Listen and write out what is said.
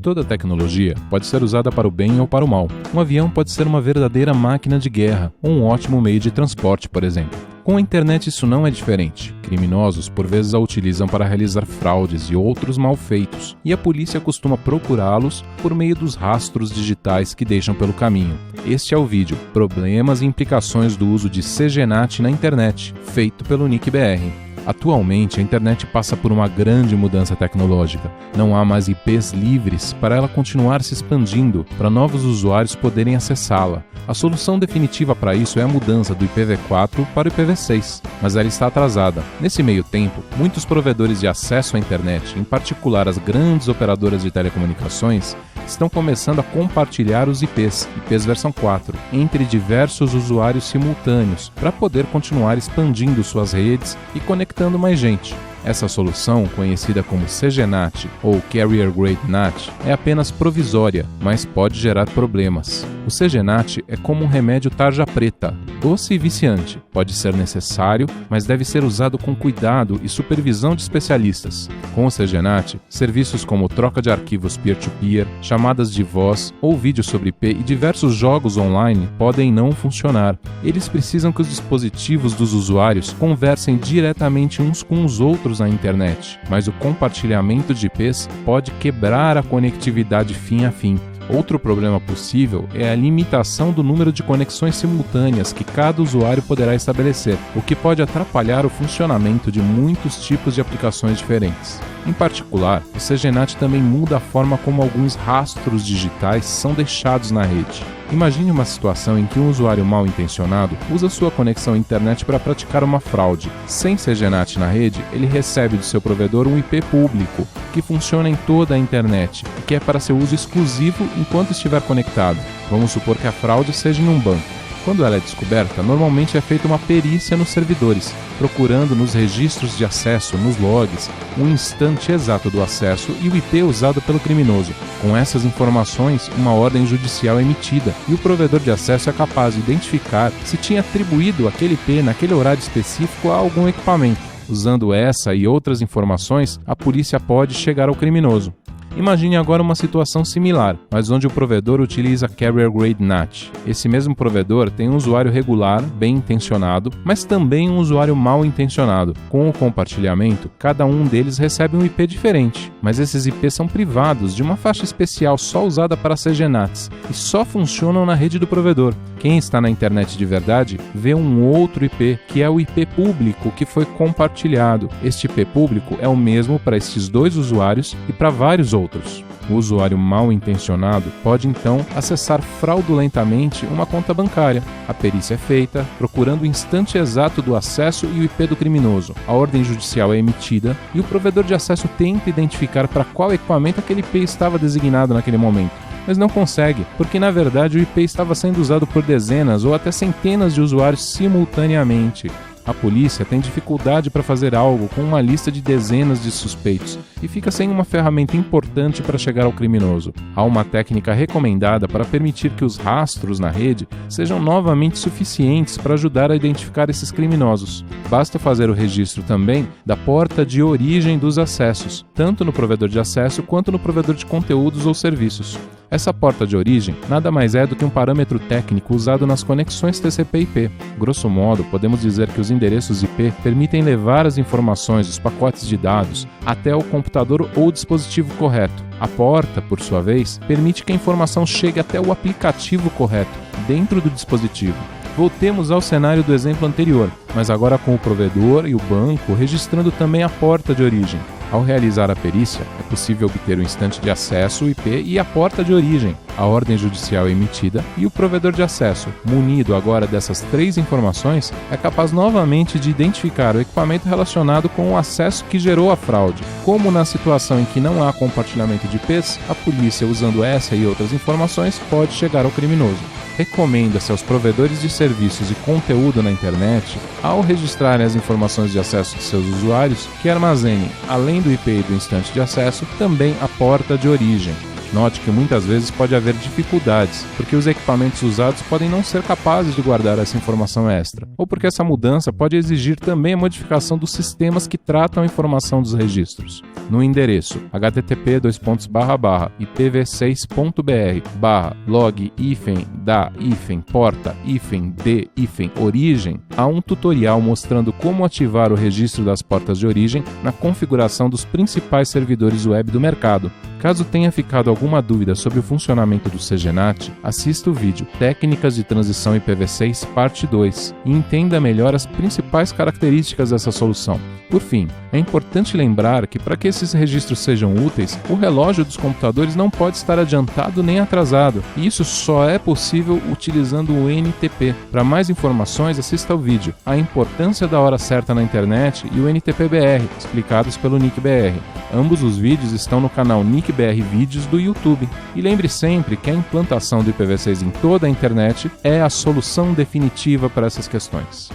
Toda tecnologia pode ser usada para o bem ou para o mal. Um avião pode ser uma verdadeira máquina de guerra ou um ótimo meio de transporte, por exemplo. Com a internet isso não é diferente. Criminosos por vezes a utilizam para realizar fraudes e outros malfeitos, e a polícia costuma procurá-los por meio dos rastros digitais que deixam pelo caminho. Este é o vídeo Problemas e implicações do uso de CGNAT na internet, feito pelo NICBR. Atualmente, a internet passa por uma grande mudança tecnológica. Não há mais IPs livres para ela continuar se expandindo, para novos usuários poderem acessá-la. A solução definitiva para isso é a mudança do IPv4 para o IPv6, mas ela está atrasada. Nesse meio tempo, muitos provedores de acesso à internet, em particular as grandes operadoras de telecomunicações, estão começando a compartilhar os IPs versão 4, entre diversos usuários simultâneos, para poder continuar expandindo suas redes e conectando mais gente. Essa solução, conhecida como CGNAT ou Carrier Grade NAT, é apenas provisória, mas pode gerar problemas. O CGNAT é como um remédio tarja preta, doce e viciante. Pode ser necessário, mas deve ser usado com cuidado e supervisão de especialistas. Com o CGNAT, serviços como troca de arquivos peer-to-peer, chamadas de voz ou vídeo sobre IP e diversos jogos online podem não funcionar. Eles precisam que os dispositivos dos usuários conversem diretamente uns com os outros na internet, mas o compartilhamento de IPs pode quebrar a conectividade fim a fim. Outro problema possível é a limitação do número de conexões simultâneas que cada usuário poderá estabelecer, o que pode atrapalhar o funcionamento de muitos tipos de aplicações diferentes. Em particular, o CGNAT também muda a forma como alguns rastros digitais são deixados na rede. Imagine uma situação em que um usuário mal intencionado usa sua conexão à internet para praticar uma fraude. Sem CGNAT na rede, ele recebe do seu provedor um IP público, que funciona em toda a internet e que é para seu uso exclusivo enquanto estiver conectado. Vamos supor que a fraude seja em um banco. Quando ela é descoberta, normalmente é feita uma perícia nos servidores, procurando nos registros de acesso, nos logs, o instante exato do acesso e o IP usado pelo criminoso. Com essas informações, uma ordem judicial é emitida e o provedor de acesso é capaz de identificar se tinha atribuído aquele IP naquele horário específico a algum equipamento. Usando essa e outras informações, a polícia pode chegar ao criminoso. Imagine agora uma situação similar, mas onde o provedor utiliza Carrier Grade NAT. Esse mesmo provedor tem um usuário regular, bem intencionado, mas também um usuário mal intencionado. Com o compartilhamento, cada um deles recebe um IP diferente, mas esses IPs são privados de uma faixa especial só usada para CGNATs e só funcionam na rede do provedor. Quem está na internet de verdade vê um outro IP, que é o IP público que foi compartilhado. Este IP público é o mesmo para estes dois usuários e para vários outros. O usuário mal intencionado pode então acessar fraudulentamente uma conta bancária. A perícia é feita, procurando o instante exato do acesso e o IP do criminoso. A ordem judicial é emitida e o provedor de acesso tenta identificar para qual equipamento aquele IP estava designado naquele momento. Mas não consegue, porque na verdade o IP estava sendo usado por dezenas ou até centenas de usuários simultaneamente. A polícia tem dificuldade para fazer algo com uma lista de dezenas de suspeitos e fica sem uma ferramenta importante para chegar ao criminoso. Há uma técnica recomendada para permitir que os rastros na rede sejam novamente suficientes para ajudar a identificar esses criminosos. Basta fazer o registro também da porta de origem dos acessos, tanto no provedor de acesso quanto no provedor de conteúdos ou serviços. Essa porta de origem nada mais é do que um parâmetro técnico usado nas conexões TCP/IP. Grosso modo, podemos dizer que os endereços IP permitem levar as informações dos pacotes de dados até o computador ou dispositivo correto. A porta, por sua vez, permite que a informação chegue até o aplicativo correto, dentro do dispositivo. Voltemos ao cenário do exemplo anterior, mas agora com o provedor e o banco registrando também a porta de origem. Ao realizar a perícia, é possível obter o instante de acesso, o IP e a porta de origem. A ordem judicial é emitida e o provedor de acesso, munido agora dessas três informações, é capaz novamente de identificar o equipamento relacionado com o acesso que gerou a fraude. Como na situação em que não há compartilhamento de IPs, a polícia, usando essa e outras informações, pode chegar ao criminoso. Recomenda-se aos provedores de serviços e conteúdo na internet, ao registrarem as informações de acesso de seus usuários, que armazenem, além do IP e do instante de acesso, também a porta de origem. Note que muitas vezes pode haver dificuldades, porque os equipamentos usados podem não ser capazes de guardar essa informação extra, ou porque essa mudança pode exigir também a modificação dos sistemas que tratam a informação dos registros. No endereço http://ipv6.br/log-da-porta-de-origem, há um tutorial mostrando como ativar o registro das portas de origem na configuração dos principais servidores web do mercado. Caso tenha ficado alguma dúvida sobre o funcionamento do CGNAT, assista o vídeo Técnicas de Transição IPv6 Parte 2 e entenda melhor as principais características dessa solução. Por fim, é importante lembrar que para que esses registros sejam úteis, o relógio dos computadores não pode estar adiantado nem atrasado, e isso só é possível utilizando o NTP. Para mais informações, assista ao vídeo A Importância da Hora Certa na Internet e o NTP-BR, explicados pelo NIC-BR. Ambos os vídeos estão no canal NIC-BR Vídeos do YouTube. E lembre sempre que a implantação do IPv6 em toda a internet é a solução definitiva para essas questões.